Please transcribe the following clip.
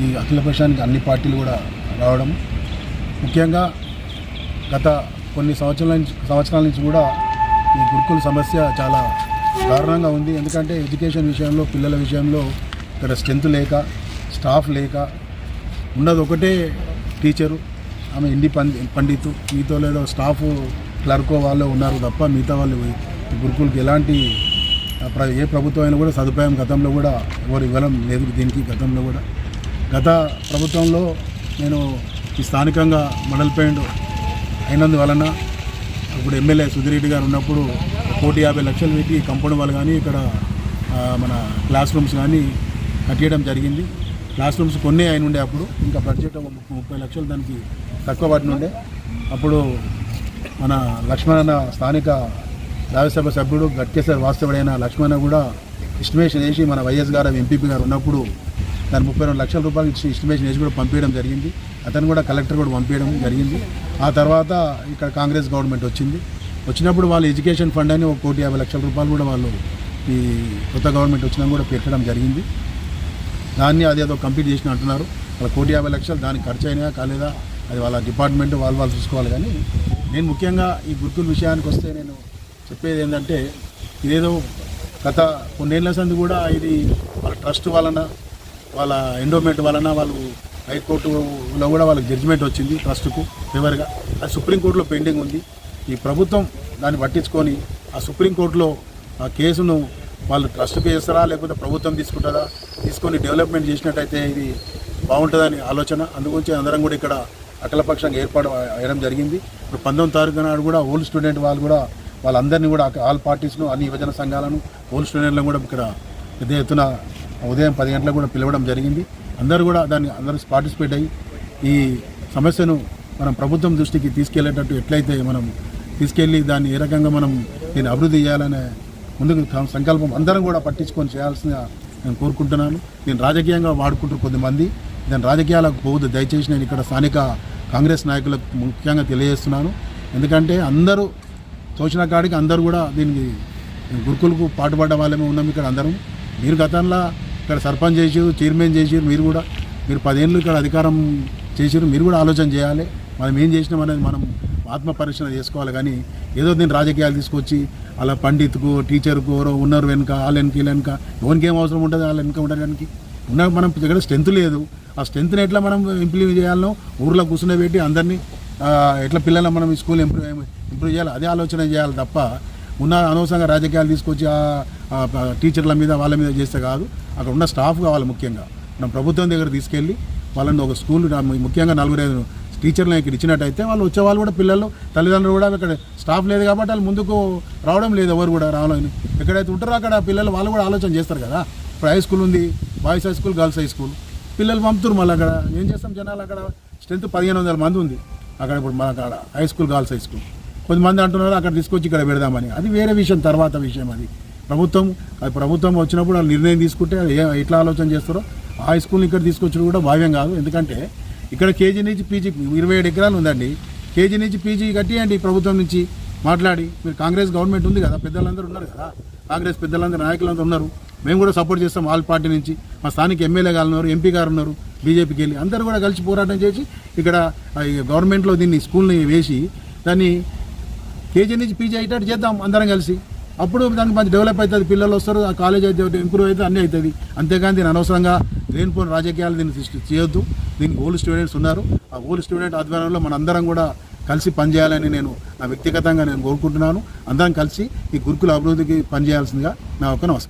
ఈ అఖిలపక్షానికి అన్ని పార్టీలు కూడా రావడం, ముఖ్యంగా గత కొన్ని సంవత్సరాల నుంచి కూడా ఈ గురుకుల సమస్య చాలా దారుణంగా ఉంది. ఎందుకంటే ఎడ్యుకేషన్ విషయంలో, పిల్లల విషయంలో ఇక్కడ స్ట్రెంత్ లేక, స్టాఫ్ లేక, ఉన్నది ఒకటే టీచరు, ఆమె హిందీ పండితు, మిగతా లేదో స్టాఫ్ క్లర్కో వాళ్ళు ఉన్నారు తప్ప మిగతా వాళ్ళు గురుకులకి ఎలాంటి ఏ ప్రభుత్వం అయినా కూడా సదుపాయం గతంలో కూడా ఎవరు ఇవ్వడం లేదు. దీనికి గతంలో కూడా గత ప్రభుత్వంలో నేను ఈ స్థానికంగా మండలపేండ్ అయినందువలన ఇప్పుడు ఎమ్మెల్యే సుధిరెడ్డి గారు ఉన్నప్పుడు 1,50,00,000 పెట్టి కంపౌండ్ వాళ్ళు కానీ ఇక్కడ మన క్లాస్ రూమ్స్ కానీ కట్టేయడం జరిగింది. క్లాస్ రూమ్స్ కొన్ని అయిన ఉండే అప్పుడు, ఇంకా బడ్జెట్ 30 లక్షలు దానికి తక్కువ పడిన ఉండే. అప్పుడు మన లక్ష్మణ స్థానిక రాజ్యసభ సభ్యుడు గట్కేసర్ వాస్తవుడైన లక్ష్మణ కూడా ఎస్టిమేషన్ వేసి మన వైఎస్ గారు ఎంపీపీ గారు ఉన్నప్పుడు దాన్ని 32 లక్షల రూపాయలు ఇచ్చి ఎస్టిమేషన్ వేసి కూడా పంపించడం జరిగింది. అతను కూడా కలెక్టర్ కూడా పంపించడం జరిగింది. ఆ తర్వాత ఇక్కడ కాంగ్రెస్ గవర్నమెంట్ వచ్చినప్పుడు వాళ్ళు ఎడ్యుకేషన్ ఫండ్ అని 1,50,00,000 రూపాయలు కూడా వాళ్ళు ఈ కొత్త గవర్నమెంట్ వచ్చినా కూడా పెట్టడం జరిగింది. దాన్ని అదేదో కంప్లీట్ చేసిన అంటున్నారు. వాళ్ళ 1,50,00,000 దానికి ఖర్చు అయినా కాలేదా అది వాళ్ళ డిపార్ట్మెంట్ వాళ్ళు చూసుకోవాలి. కానీ నేను ముఖ్యంగా ఈ గుర్తుల విషయానికి వస్తే నేను చెప్పేది ఏంటంటే, ఇదేదో గత కొన్నేళ్ల సంది కూడా ఇది వాళ్ళ ట్రస్ట్ వలన, వాళ్ళ ఎండోమెంట్ వలన వాళ్ళు హైకోర్టులో కూడా వాళ్ళకి జడ్జిమెంట్ వచ్చింది ట్రస్ట్కు ఫేవర్గా. అది సుప్రీంకోర్టులో పెండింగ్ ఉంది. ఈ ప్రభుత్వం దాన్ని పట్టించుకొని ఆ సుప్రీంకోర్టులో ఆ కేసును వాళ్ళు ట్రస్ట్కి చేస్తారా లేకపోతే ప్రభుత్వం తీసుకొని డెవలప్మెంట్ చేసినట్టయితే ఇది బాగుంటుందని ఆలోచన. అందుగురించి అందరం కూడా ఇక్కడ అఖిలపక్షంగా ఏర్పాటు అయ్యడం జరిగింది. ఇప్పుడు 19వ తారీఖు నాడు కూడా ఓల్డ్ స్టూడెంట్ వాళ్ళు కూడా వాళ్ళందరినీ కూడా ఆల్ పార్టీస్ను, అన్ని యువజన సంఘాలను, ఓల్డ్ స్టూడెంట్లను కూడా ఇక్కడ పెద్ద ఎత్తున ఉదయం 10 గంటలకు కూడా పిలవడం జరిగింది. అందరూ పార్టిసిపేట్ అయ్యి ఈ సమస్యను మనం ప్రభుత్వం దృష్టికి తీసుకెళ్లేటట్టు ఎట్లయితే మనం తీసుకెళ్ళి దాన్ని ఏ రకంగా మనం దీన్ని అభివృద్ధి చేయాలనే ముందుకు సంకల్పం అందరం కూడా పట్టించుకొని చేయాల్సిందిగా నేను కోరుకుంటున్నాను. నేను రాజకీయంగా వాడుకుంటారు కొద్దిమంది, దాని రాజకీయాలకు పోవద్దు దయచేసి నేను ఇక్కడ స్థానిక కాంగ్రెస్ నాయకులకు ముఖ్యంగా తెలియజేస్తున్నాను. ఎందుకంటే అందరూ తోచిన కాడికి అందరూ కూడా దీనికి గురుకులకు పాటుపడ్డ వాళ్ళమే ఉన్నాం ఇక్కడ అందరం. మీరు గతంలో ఇక్కడ సర్పంచ్ చేసారు, చైర్మన్ చేసారు, మీరు 10 ఏళ్ళు ఇక్కడ అధికారం చేసారు. మీరు కూడా ఆలోచన చేయాలి, మనం ఏం చేసినాం అనేది మనం ఆత్మ పరిశీలన చేసుకోవాలి. కానీ ఏదో దీన్ని రాజకీయాలు తీసుకొచ్చి అలా పండితుకు, టీచర్కు ఎవరో ఉన్నారు వెనుక, వాళ్ళ వెనక వీళ్ళ వెనుక ఎవరికి ఏం అవసరం ఉంటుంది, వాళ్ళ వెనుక ఉండడానికి మనం దగ్గర స్ట్రెంత్ లేదు. ఆ స్ట్రెంత్ని ఎట్లా మనం ఇంప్లిమెంట్ చేయాలనో ఊర్లో కూర్చుని అందరినీ ఎట్లా పిల్లలను మనం స్కూల్ ఇంప్రూవ్ చేయాలి, అదే ఆలోచన చేయాలి తప్ప అనవసరంగా రాజకీయాలు తీసుకొచ్చి టీచర్ల మీద వాళ్ళ మీద చేస్తే కాదు. అక్కడ ఉన్న స్టాఫ్ కావాలి. ముఖ్యంగా మనం ప్రభుత్వం దగ్గర తీసుకెళ్ళి వాళ్ళని ఒక స్కూల్ ముఖ్యంగా 4-5 టీచర్లను ఇక్కడ ఇచ్చినట్టయితే వాళ్ళు వచ్చేవాళ్ళు కూడా, పిల్లలు తల్లిదండ్రులు కూడా ఇక్కడ స్టాఫ్ లేదు కాబట్టి వాళ్ళు ముందుకు రావడం లేదు. ఎవరు కూడా రావాలని ఎక్కడైతే ఉంటారో అక్కడ పిల్లలు వాళ్ళు కూడా ఆలోచన చేస్తారు కదా. ఇప్పుడు హై స్కూల్ ఉంది, boys high school, girls high school, పిల్లలు పంపుతారు. మళ్ళీ అక్కడ ఏం చేస్తాం, జనాలు అక్కడ స్ట్రెంత్ 1500 మంది ఉంది అక్కడ. ఇప్పుడు మన అక్కడ high school, girls high school కొంతమంది అంటున్నారు అక్కడ తీసుకొచ్చి ఇక్కడ పెడదామని. అది వేరే విషయం, తర్వాత విషయం. అది ప్రభుత్వం వచ్చినప్పుడు వాళ్ళు నిర్ణయం తీసుకుంటే అది ఎట్లా ఆలోచన చేస్తారో ఆ హై స్కూల్ని ఇక్కడ తీసుకొచ్చడం కూడా భావ్యం కాదు. ఎందుకంటే ఇక్కడ కేజీ నుంచి పీజీ 27 ఎకరాలు ఉందండి. కేజీ నుంచి పీజీ కట్టియండి ప్రభుత్వం నుంచి మాట్లాడి. మీరు కాంగ్రెస్ గవర్నమెంట్ ఉంది కదా, పెద్దలందరూ ఉన్నారు కదా, కాంగ్రెస్ పెద్దలందరూ నాయకులందరూ ఉన్నారు. మేము కూడా సపోర్ట్ చేస్తాం ఆల్ పార్టీ నుంచి. మా స్థానిక ఎమ్మెల్యే గారు ఉన్నారు, ఎంపీ గారు ఉన్నారు, బీజేపీకి వెళ్ళి అందరూ కూడా కలిసి పోరాటం చేసి ఇక్కడ గవర్నమెంట్లో దీన్ని స్కూల్ని వేసి దాన్ని కేజీ నుంచి పీజీ అయ్యేటట్టు చేద్దాం అందరం కలిసి. అప్పుడు దానికి మంచి డెవలప్ అవుతుంది, పిల్లలు వస్తారు, ఆ కాలేజ్ అయితే ఇంప్రూవ్ అయితే అన్నీ అవుతుంది. అంతేకాని దీన్ని అనవసరంగా లేనిపోయిన రాజకీయాలు దీన్ని చేయొద్దు. దీనికి ఓల్డ్ స్టూడెంట్స్ ఉన్నారు. ఆ ఓల్డ్ స్టూడెంట్ ఆధ్వర్యంలో మనందరం కూడా కలిసి పనిచేయాలని నేను వ్యక్తిగతంగా కోరుకుంటున్నాను. అందరం కలిసి ఈ గురుకుల అభివృద్ధికి పనిచేయాల్సిందిగా నా ఒక నమస్కారం.